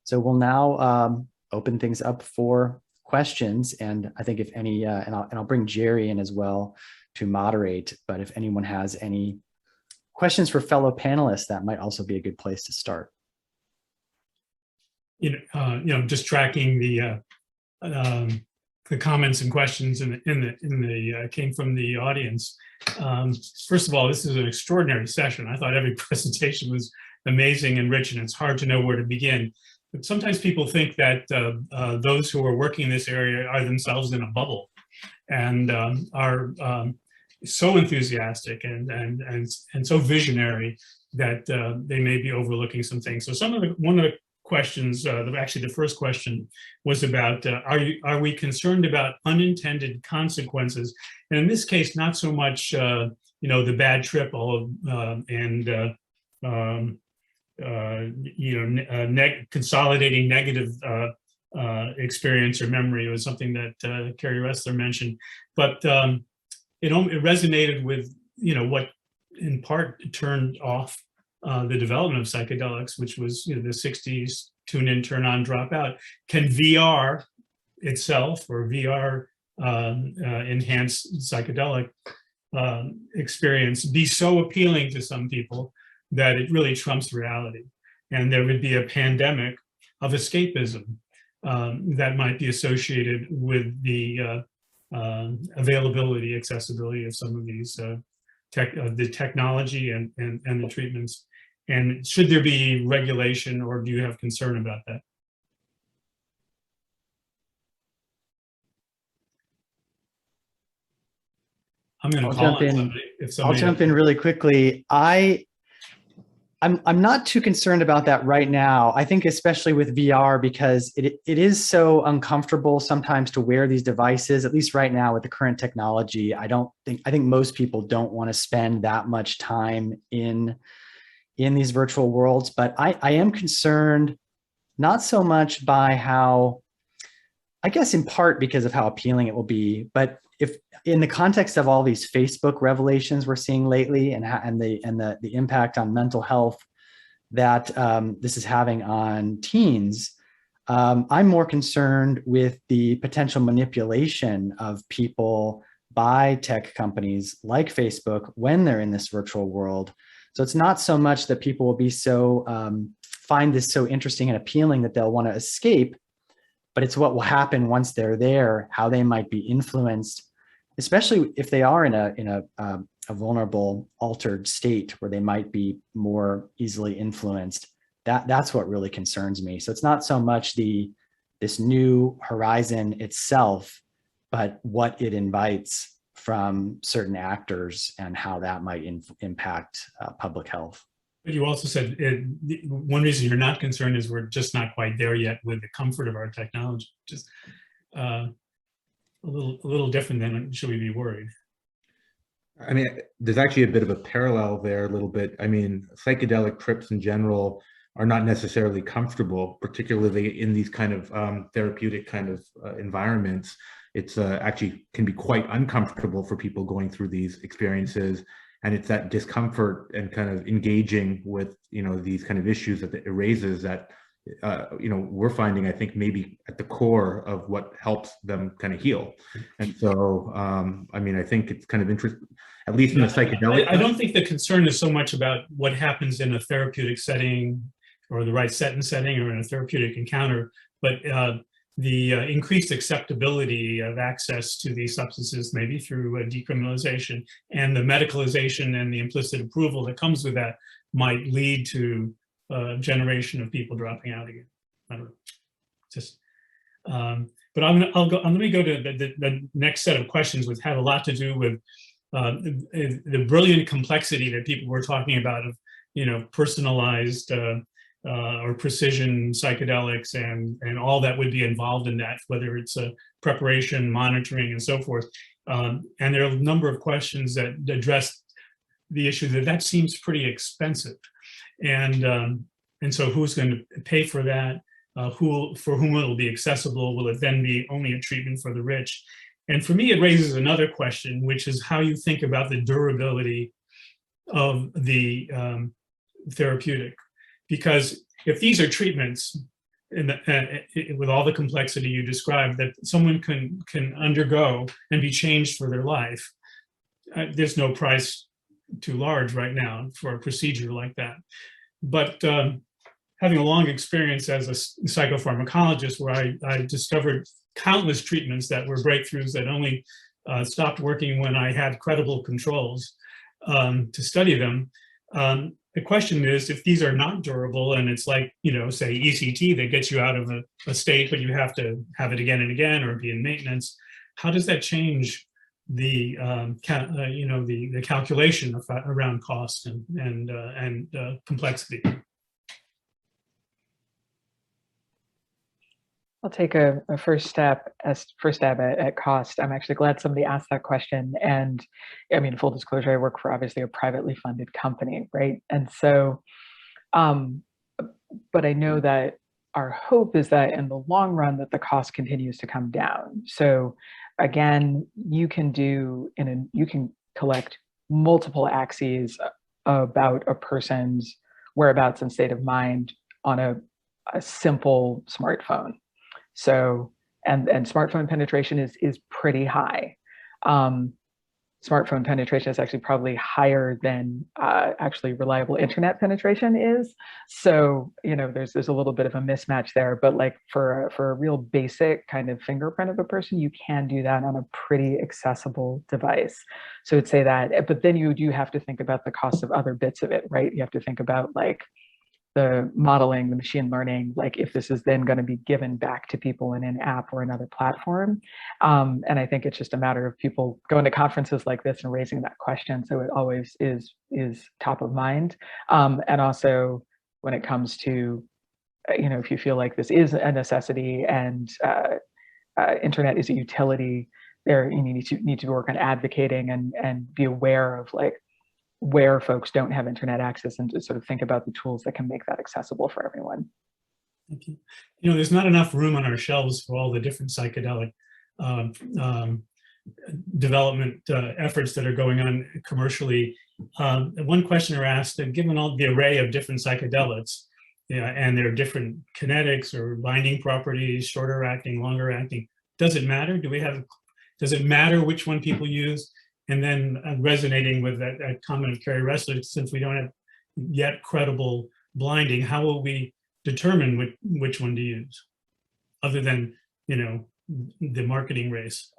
So we'll now open things up for questions. And I think if any, and I'll bring Jerry in as well to moderate, but if anyone has any questions for fellow panelists, that might also be a good place to start. Just tracking the comments and questions came from the audience. First of all, this is an extraordinary session. I thought every presentation was amazing and rich, and it's hard to know where to begin. But sometimes people think that those who are working in this area are themselves in a bubble and are so enthusiastic and so visionary that they may be overlooking some things. So one of the questions, actually the first question was about, are we concerned about unintended consequences? And in this case, not so much, the bad trip, consolidating negative experience or memory was something that Carrie Ressler mentioned, but it resonated with, what in part turned off the development of psychedelics, which was the 60s, tune in, turn on, drop out. Can VR itself or VR enhanced psychedelic experience be so appealing to some people that it really trumps reality? And there would be a pandemic of escapism that might be associated with the availability, accessibility of some of these the technology and the treatments. And should there be regulation, or do you have concern about that? I'm going to call on somebody. I'll jump in really quickly. I'm not too concerned about that right now. I think especially with VR, because it is so uncomfortable sometimes to wear these devices, at least right now with the current technology. I think most people don't want to spend that much time in these virtual worlds, but I am concerned not so much by how, I guess in part because of how appealing it will be, but if in the context of all these Facebook revelations we're seeing lately and the impact on mental health that this is having on teens, I'm more concerned with the potential manipulation of people by tech companies like Facebook when they're in this virtual world. So it's not so much that people will be so find this so interesting and appealing that they'll want to escape, but it's what will happen once they're there, how they might be influenced, especially if they are in a vulnerable, altered state where they might be more easily influenced. That's what really concerns me. So it's not so much this new horizon itself, but what it invites from certain actors and how that might impact public health. But you also said one reason you're not concerned is we're just not quite there yet with the comfort of our technology. Just a little different than should we be worried? I mean, there's actually a bit of a parallel there a little bit. I mean, psychedelic trips in general are not necessarily comfortable, particularly in these kind of therapeutic kind of environments. It's actually can be quite uncomfortable for people going through these experiences. And it's that discomfort and kind of engaging with, these kind of issues that it raises that, we're finding, I think, maybe at the core of what helps them kind of heal. And so, I mean, I think it's kind of interesting, at least in the psychedelic. I don't think the concern is so much about what happens in a therapeutic setting or the right set and setting or in a therapeutic encounter, but the increased acceptability of access to these substances, maybe through decriminalization, and the medicalization and the implicit approval that comes with that might lead to a generation of people dropping out again. I don't know. Just, but let me go to the next set of questions, which have a lot to do with the brilliant complexity that people were talking about of, personalized or precision psychedelics and all that would be involved in that, whether it's preparation, monitoring, and so forth. And there are a number of questions that address the issue that seems pretty expensive. And so who's going to pay for that? For whom it will be accessible? Will it then be only a treatment for the rich? And for me, it raises another question, which is how you think about the durability of the therapeutic. Because if these are treatments with all the complexity you described, that someone can undergo and be changed for their life. There's no price too large right now for a procedure like that. But having a long experience as a psychopharmacologist, where I discovered countless treatments that were breakthroughs that only stopped working when I had credible controls to study them. The question is, if these are not durable, and it's like, say ECT that gets you out of a state, but you have to have it again and again or be in maintenance, how does that change the the calculation around cost and complexity? I'll take a first stab at cost. I'm actually glad somebody asked that question. And I mean, full disclosure, I work for obviously a privately funded company, right? And so, but I know that our hope is that in the long run that the cost continues to come down. So again, you can collect multiple axes about a person's whereabouts and state of mind on a simple smartphone. So, and smartphone penetration is pretty high. Smartphone penetration is actually probably higher than actually reliable internet penetration is. So, there's a little bit of a mismatch there, but like for a real basic kind of fingerprint of a person, you can do that on a pretty accessible device. So I'd say that, but then you do have to think about the cost of other bits of it, right? You have to think about like the modeling, the machine learning, like if this is then going to be given back to people in an app or another platform. And I think it's just a matter of people going to conferences like this and raising that question. So it always is top of mind. And also when it comes to, if you feel like this is a necessity and internet is a utility, there you need to work on advocating and be aware of like where folks don't have internet access and to sort of think about the tools that can make that accessible for everyone. Thank you. There's not enough room on our shelves for all the different psychedelic development efforts that are going on commercially. One questioner asked, given all the array of different psychedelics, and their different kinetics or binding properties, shorter acting, longer acting, does it matter? Does it matter which one people use? And then resonating with that comment of Carrie Ressler, since we don't have yet credible blinding, how will we determine which one to use, other than the marketing race?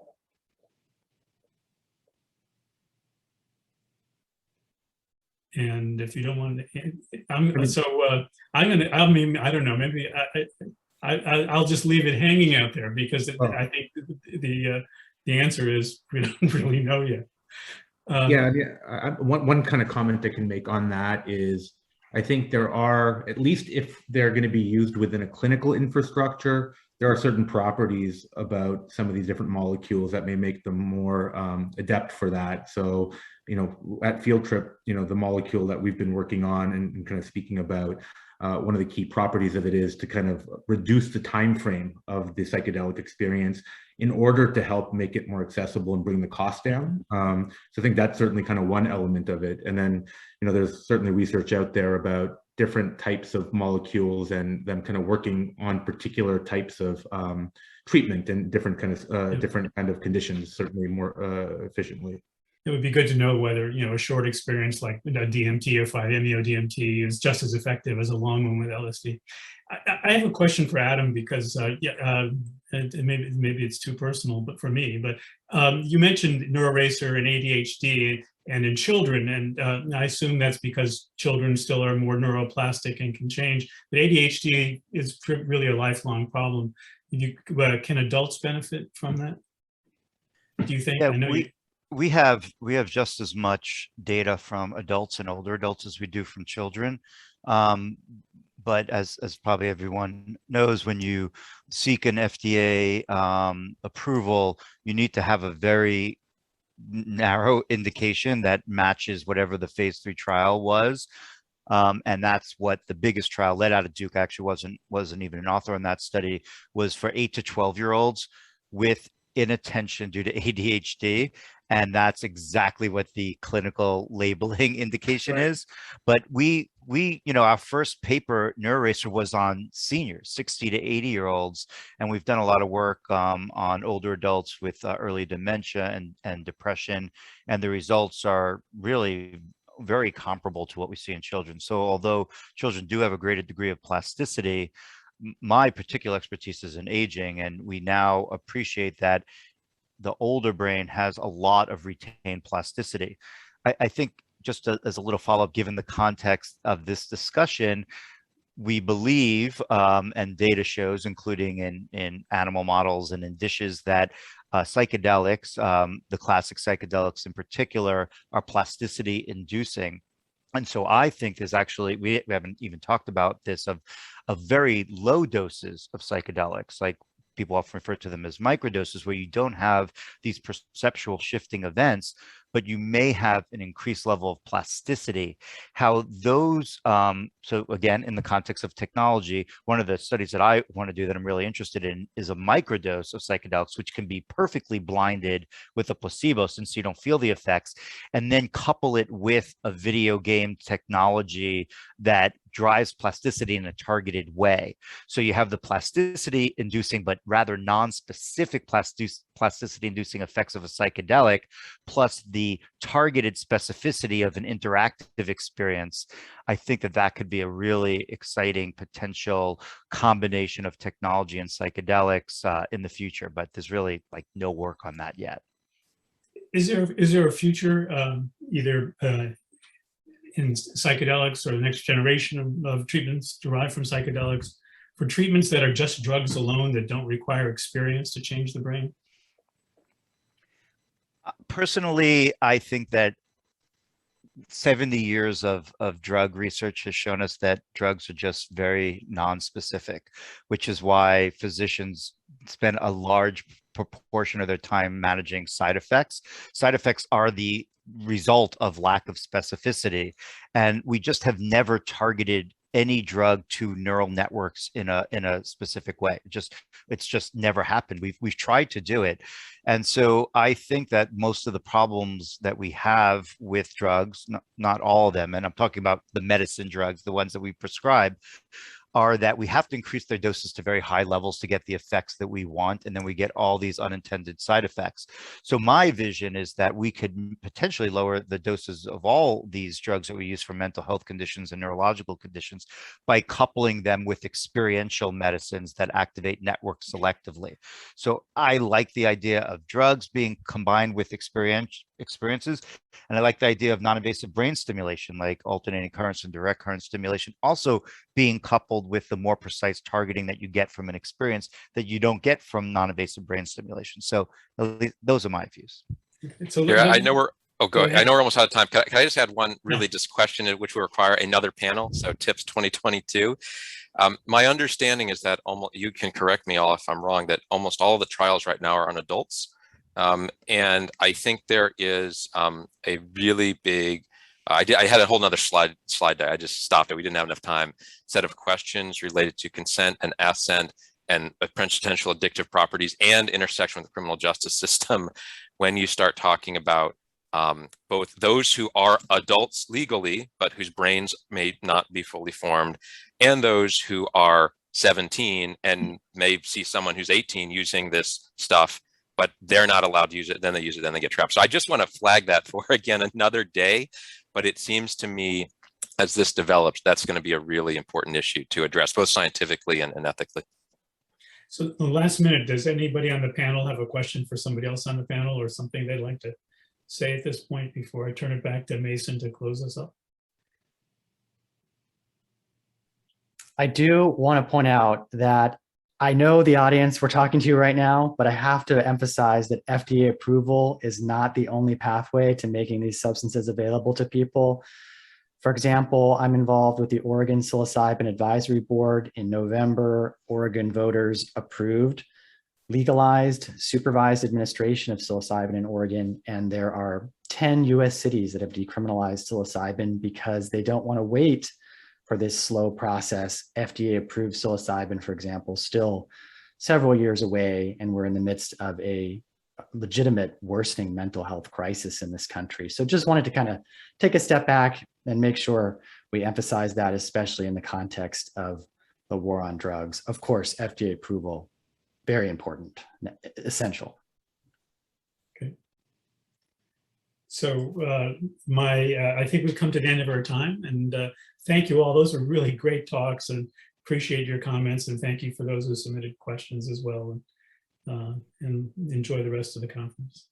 And if you don't want to, I don't know, maybe I'll just leave it hanging out there, because I think the answer is we don't really know yet. One kind of comment I can make on that is, I think there are, at least if they're going to be used within a clinical infrastructure, there are certain properties about some of these different molecules that may make them more adept for that. So, at Field Trip, the molecule that we've been working on and kind of speaking about, one of the key properties of it is to kind of reduce the time frame of the psychedelic experience in order to help make it more accessible and bring the cost down. So I think that's certainly kind of one element of it. And then, there's certainly research out there about different types of molecules and them kind of working on particular types of treatment and different kind of conditions, certainly more efficiently. It would be good to know whether a short experience like a DMT or 5-MeO-DMT is just as effective as a long one with LSD. I have a question for Adam, because maybe it's too personal, but for me. But you mentioned NeuroRacer and ADHD, and in children, and I assume that's because children still are more neuroplastic and can change. But ADHD is really a lifelong problem. Can adults benefit from that? Do you think? Yeah, we have just as much data from adults and older adults as we do from children. But as probably everyone knows, when you seek an FDA approval, you need to have a very narrow indication that matches whatever the phase 3 trial was. And that's what the biggest trial led out of Duke actually wasn't even an author on that study, was for 8 to 12-year-olds with inattention due to ADHD. And that's exactly what the clinical labeling indication is. But we, our first paper, NeuroRacer, was on seniors, 60 to 80-year-olds. And we've done a lot of work on older adults with early dementia and depression. And the results are really very comparable to what we see in children. So although children do have a greater degree of plasticity, my particular expertise is in aging, and we now appreciate that the older brain has a lot of retained plasticity. I think just as a little follow-up, given the context of this discussion, we believe, and data shows, including in animal models and in dishes, that psychedelics, the classic psychedelics in particular, are plasticity inducing. And so I think there's actually, we haven't even talked about this, of very low doses of psychedelics, like people often refer to them as microdoses, where you don't have these perceptual shifting events, but you may have an increased level of plasticity. How those, so again, in the context of technology, one of the studies that I want to do that I'm really interested in is a microdose of psychedelics, which can be perfectly blinded with a placebo, since you don't feel the effects, and then couple it with a video game technology that drives plasticity in a targeted way. So you have the plasticity inducing, but rather non-specific plasticity inducing effects of a psychedelic, plus the targeted specificity of an interactive experience. I think that could be a really exciting potential combination of technology and psychedelics in the future, but there's really like no work on that yet. Is there a future, either in psychedelics or the next generation of treatments derived from psychedelics, for treatments that are just drugs alone that don't require experience to change the brain? Personally, I think that 70 years of drug research has shown us that drugs are just very non-specific, which is why physicians spend a large proportion of their time managing side effects. Side effects are the result of lack of specificity, and we just have never targeted any drug to neural networks in a specific way. It's just never happened. We've tried to do it. And so I think that most of the problems that we have with drugs, not all of them, and I'm talking about the medicine drugs, the ones that we prescribe, are that we have to increase their doses to very high levels to get the effects that we want, and then we get all these unintended side effects. So my vision is that we could potentially lower the doses of all these drugs that we use for mental health conditions and neurological conditions by coupling them with experiential medicines that activate networks selectively. So I like the idea of drugs being combined with experiences, and I like the idea of non-invasive brain stimulation, like alternating currents and direct current stimulation, also being coupled with the more precise targeting that you get from an experience that you don't get from non-invasive brain stimulation. So those are my views. So yeah, I know we're, go I know we're almost out of time. Can I just add one really just question, which will require another panel? So tips 2022. My understanding is that you can correct me all if I'm wrong, that almost all the trials right now are on adults. And I think there is a really big, I had a whole nother slide deck. I just stopped it. We didn't have enough time. Set of questions related to consent and assent and potential addictive properties and intersection with the criminal justice system. When you start talking about both those who are adults legally, but whose brains may not be fully formed, and those who are 17 and may see someone who's 18 using this stuff, but they're not allowed to use it, then they use it, then they get trapped. So I just want to flag that for, again, another day. But it seems to me, as this develops, that's going to be a really important issue to address, both scientifically and ethically. So the last minute, does anybody on the panel have a question for somebody else on the panel, or something they'd like to say at this point before I turn it back to Mason to close us up? I do want to point out that I know the audience we're talking to right now, but I have to emphasize that FDA approval is not the only pathway to making these substances available to people. For example, I'm involved with the Oregon Psilocybin Advisory Board. In November, Oregon voters approved legalized supervised administration of psilocybin in Oregon, and there are 10 US cities that have decriminalized psilocybin because they don't want to wait for this slow process. FDA approved psilocybin, for example, still several years away, and we're in the midst of a legitimate worsening mental health crisis in this country. So just wanted to kind of take a step back and make sure we emphasize that, especially in the context of the war on drugs. Of course, FDA approval, very important, essential. Okay. So I think we've come to the end of our time, and thank you all. Those are really great talks, and appreciate your comments, and thank you for those who submitted questions as well. And enjoy the rest of the conference.